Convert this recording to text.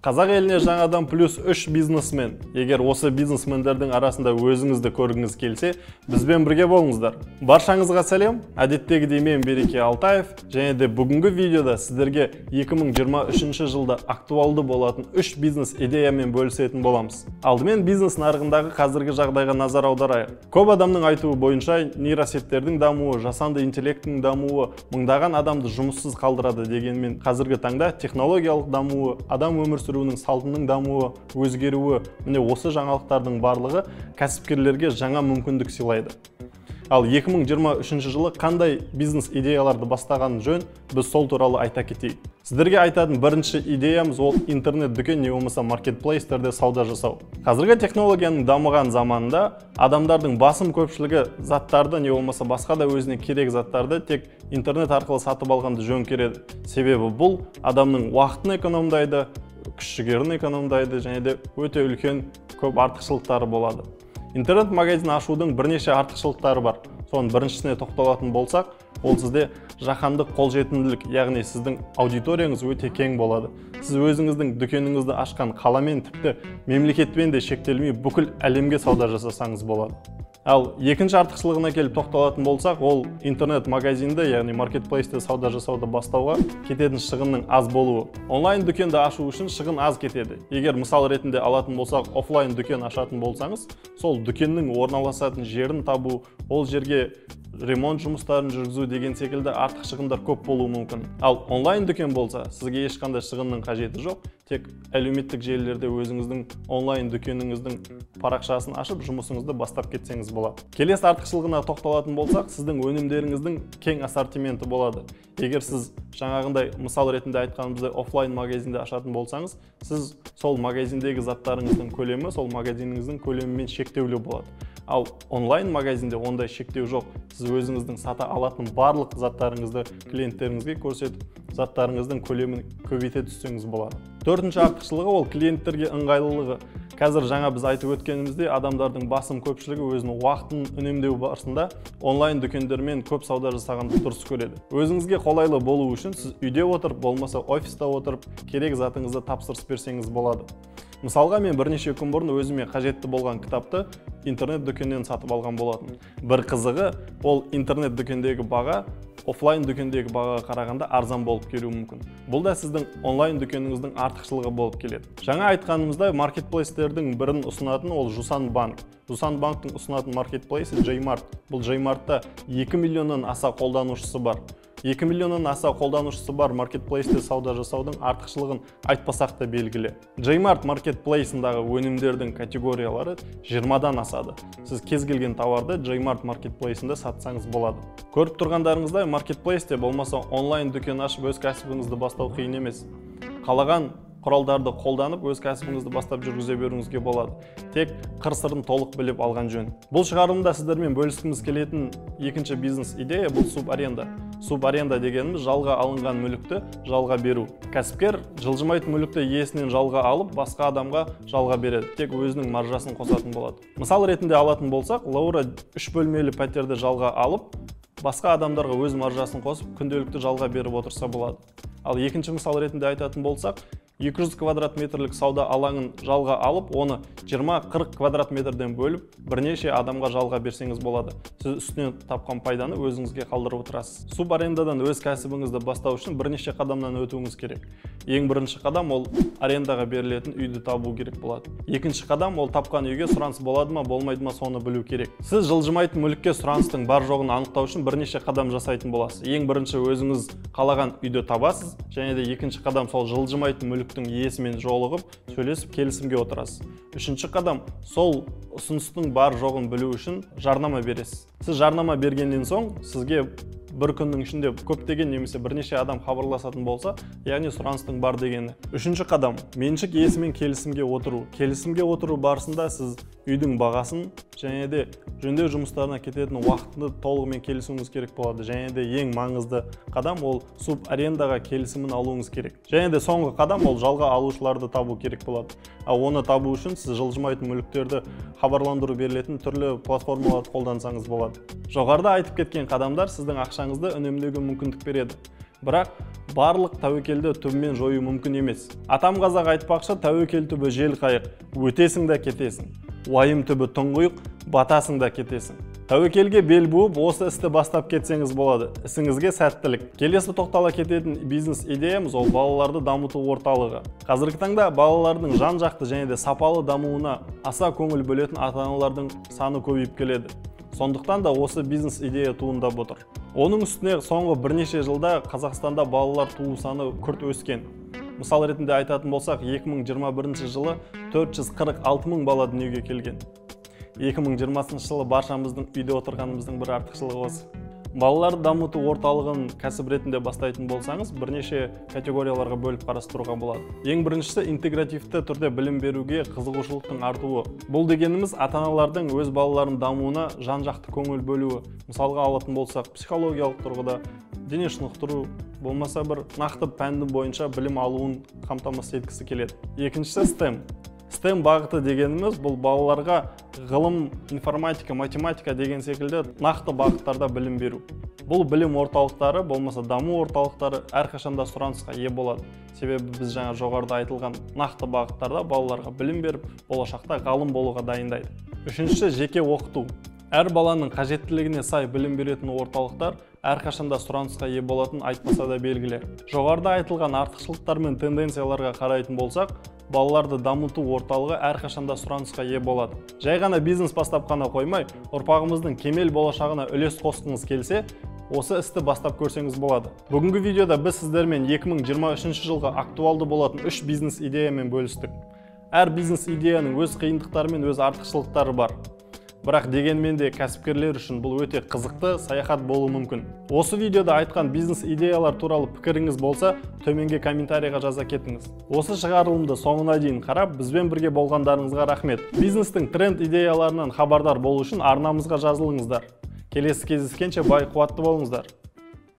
Қазақ еліне жаңадан плюс 3 бизнесмен. Егер осы бизнесмендердің арасында өзіңізді көргіңіз келсе, бізбен бірге болыңыздар. Баршаңызға сәлем, әдеттегідей мен Береке Алтаев, және де бүгінгі видеода сіздерге 2023 жылда актуалды болатын 3 бизнес идеямен бөлісетін боламыз. Алдымен бизнес нарығындағы қазіргі жағдайға назар аударайық. Көп адамның айтуы бойынша нейросеттердің дамуы, жасанды интеллекттің дамуы мыңдаған адамды жұмыссыз қалдырады дегенмен, қазіргі таңда технологиялық дамуы, адам өмір сүруінің салтының дамуы, өзгеруі, міне осы жаңалықтардың барлығы кәсіпкерлерге жаңа мүмкіндік сыйлайды. Ал 2023 жылы қандай бизнес идеяларды бастаған жөн, біз сол туралы айта кетейік. Сіздерге айтатын бірінші идеямыз ол интернет-дүкен не болмаса маркетплейстерде сауда жасау. Қазіргі технологияның дамыған заманында адамдардың басым көпшілігі заттарды не болмаса басқа да өзіне керек заттарды тек интернет арқылы сатып алғанды жөн көреді. Себебі бұл адамның уақытын экономдайды, күш-жігерін экономдайды және де өте үлкен көп артықшылықтары болады. Интернет-магазин ашудың бірнеше артықшылықтары бар. Соның біріншісіне тоқталатын болсақ, ол сізде жаһандық қолжетімділік, яғни сіздің аудиторияңыз өте кең болады. Сіз өзіңіздің дүкеніңізді ашқан қаламен тіпті мемлекетпен де шектелмей бүкіл әлемге сауда жасасаңыз болады. Ал екінші артықшылығына келіп тоқталатын болсақ, ол интернет-магазинді, яғни маркетплейсте сауда жасауды бастауға кететін шығынның аз болуы. Онлайн дүкенді ашу үшін шығын аз кетеді. Егер мысал ретінде алатын болсақ, офлайн дүкен ашатын болсаңыз, сол дүкеннің орналасатын жерін табу, ол жерге ремонт жұмыстарын жүргізу деген секілді артық шығындар көп болуы мүмкін. Ал онлайн дүкен болса, сізге ешқандай шығынның қажеті жоқ. Тек әлеуметтік желілерде өзіңіздің онлайн дүкеніңіздің парақшасын ашып, жұмысыңызды бастап кетсеңіз болады. Келесі артықшылығына тоқталатын болсақ, сіздің өнімдеріңіздің кең ассортименті болады. Егер сіз жаңағындай мысал ретінде айтқанымыздай офлайн магазинде ашатын болсаңыз, сіз сол магазиндегі заттарыңыздың көлемі сол магазиніңіздің көлемімен шектеулі болады. Ал онлайн магазинде ондай шектеу жоқ. Сіз өзіңіздің сата алатын барлық заттарыңызды клиенттеріңізге көрсетіп, заттарыңыздың көлемін көбейте түссеңіз болады. Төртінші артықшылығы ол клиенттерге ыңғайлылығы. Қазір жаңа біз айтып өткенімізде адамдардың басым көпшілігі өзінің уақытын үнемдеу барысында онлайн дүкендермен көп сауда жасағанды дұрыс көреді. Өзіңізге қолайлы болу үшін сіз үйде отырып, болмаса офиста отырып, керек затыңызды тапсырыс берсеңіз болады. Мысалға, мен бірнеше күн бұрын өзіме қажетті болған кітапты интернет дүкеннен сатып алған болатын. Бір қызығы, ол интернет дүкендегі баға офлайн дүкендегі бағаға қарағанда арзан болып келуі мүмкін. Бұл да сіздің онлайн дүкеніңіздің артықшылығы болып келеді. Жаңа айтқанымызда маркетплейстердің бірін ұсынатын ол Жусан банк. Жусан банктың ұсынатын маркетплейсі J-Mart. Бұл J-Mart'та 2 миллионнан аса қолданушысы бар. 2 миллионнан аса қолданушысы бар маркетплейсте сауда жасаудың артықшылығын айтпасақ та белгілі. J-Mart маркетплейсындағы өнімдердің категориялары 20-дан асады. Сіз кез келген тауарды J-Mart маркетплейсінде сатсаңыз болады. Көріп тұрғандарыңыздай, маркетплейсте болмаса онлайн дүкен ашып өз кәсібіңізді бастау қиын емес. Қалаған құралдарды қолданып өз кәсібіңізді бастап жүргізе беруіңізге болады. Тек қыр-сырын толық біліп алған жөн. Бұл шығарылымда сіздермен бөліскіміз келетін екінші бизнес идея бұл субаренда. Субаренда дегеніміз жалға алынған мүлікті жалға беру. Кәсіпкер жылжымайтын мүлікті иесінен жалға алып, басқа адамға жалға береді. Тек өзінің маржасын қосатын болады. Мысал ретінде алатын болсақ, Лаура 3 бөлмелі пәтерді жалға алып, басқа адамдарға өз маржасын қосып, күнделікті жалға беріп отырса болады. Ал екінші мысал ретінде айтатын болсақ, 200 квадрат метрлік сауда алаңын жалға алып, оны 20-40 квадрат метрден бөліп, бірнеше адамға жалға берсеңіз болады. Сіз үстінен тапқан пайданы өзіңізге қалдырып отырасыз. Субарендадан өз кәсібіңізді бастау үшін бірнеше қадамнан өтуіңіз керек. Ең бірінші қадам ол арендаға берілетін үйді табу керек болады. Екінші қадам ол тапқан үйге сұраныс болады ма, болмайды ма, соны білу керек. Сіз жылжымайтын мүлікке сұраныстың бар жоғын анықтау үшін бірнеше қадам жасайтын боласыз. Ең бірінші өзіңіз қалаған үйді табасыз, және де екінші қадам сол жылжымайтын мүліктің иесімен жолығып, сөйлесіп, келісімге отырасыз. Үшінші қадам сол ұсыныстың бар жоғын білу үшін жарнама бересіз. Сіз жарнама бергеннен соң сізге бір күннің ішінде көптеген немесе бірнеше адам хабарласатын болса, яғни сұраныстың бар дегені. Үшінші қадам меншік иесімен келісімге отыру. Келісімге отыру барысында сіз үйдің бағасын және де жөндеу жұмыстарына кететін уақытты толығымен келісуіңіз керек болады. Және де ең маңызды қадам ол субарендаға келісімін алуыңыз керек. Және де соңғы қадам ол жалға алушыларды табу керек болады. Ал оны табу үшін сіз жылжымайтын мүліктерді хабарландыру берілетін түрлі платформаларды қолдансаңыз болады. Жоғарыда айтып кеткен қадамдар сіздің ақшаңызды үнемдеуге мүмкіндік береді. Бірақ барлық тәуекелді түбімен жою мүмкін емес. Атам қазақ айтпақшы, тәуекел түбі жел қайық, өтесің да кетесің. Уайым түбі тұңғиық, батасың да кетесің. Тәуекелге бел буып, осы істі бастап кетсеңіз болады. Ісіңізге сәттілік. Келесі тоқтала кететін бизнес идеямыз ол балаларды дамыту орталығы. Қазіргі таңда балалардың жан-жақты және де сапалы дамуына аса көңіл бөлетін ата-аналардың саны көбейіп келеді. Сондықтан да осы бизнес идея туындап отыр. Оның үстіне соңғы бірнеше жылда Қазақстанда балалар туу саны күрт өскен. Мысал ретінде айтатын болсақ, 2021 жылы 446 мың бала дүниеге келген. 2020 жылы баршамыздың үйде отырғанымыздың бір артықшылығы осы. Балаларды дамыту орталығын кәсіп ретінде бастайтын болсаңыз, бірнеше категорияларға бөліп қарастыруға болады. Ең біріншісі интегративті түрде білім беруге қызығушылықтың артуы. Бұл дегеніміз ата-аналардың өз балаларының дамуына жан-жақты көңіл бөлуі. Мысалға алатын болсақ, психологиялық тұрғыда, дене шынықтыру, болмаса бір нақты пәнді бойынша білім алуын қамтамасыз еткісі келеді. Екіншісі STEM. STEM бағыты дегеніміз бұл балаларға ғылым, информатика, математика деген секілді нақты бағыттарда білім беру. Бұл білім орталықтары, болмаса даму орталықтары әрқашанда сұранысқа ие болады. Себебі біз жаңа жоғарыда айтылған нақты бағыттарда балаларға білім беріп, болашақта ғалым болуға дайындайды. Үшіншісі жеке оқыту. Әр баланың қажеттілігіне сай білім беретін орталықтар әрқашанда сұранысқа ие болатын айтпаса да белгілер. Жоғарыда айтылған артықшылықтар мен тенденцияларға қарайтын болсақ, балаларды дамыту орталығы әрқашанда сұранысқа ие болады. Жай ғана бизнес бастап қана қоймай, ұрпағымыздың кемел болашағына үлес қосқыңыз келсе, осы істі бастап көрсеңіз болады. Бүгінгі видеода біз сіздермен 2023 жылға актуалды болатын 3 бизнес идеямен бөлістік. Әр бизнес идеяның өз қиындықтары мен өз артықшылықтары бар. Бірақ дегенмен де кәсіпкерлер үшін бұл өте қызықты саяхат болуы мүмкін. Осы видеода айтқан бизнес идеялар туралы пікіріңіз болса, төменге комментарийға жаза кетіңіз. Осы шығарылымды соңына дейін қарап, бізбен бірге болғандарыңызға рахмет. Бизнестің тренд идеяларынан хабардар болу үшін арнамызға жазылыңыздар. Келесі кездескенше бай қуатты болыңыздар.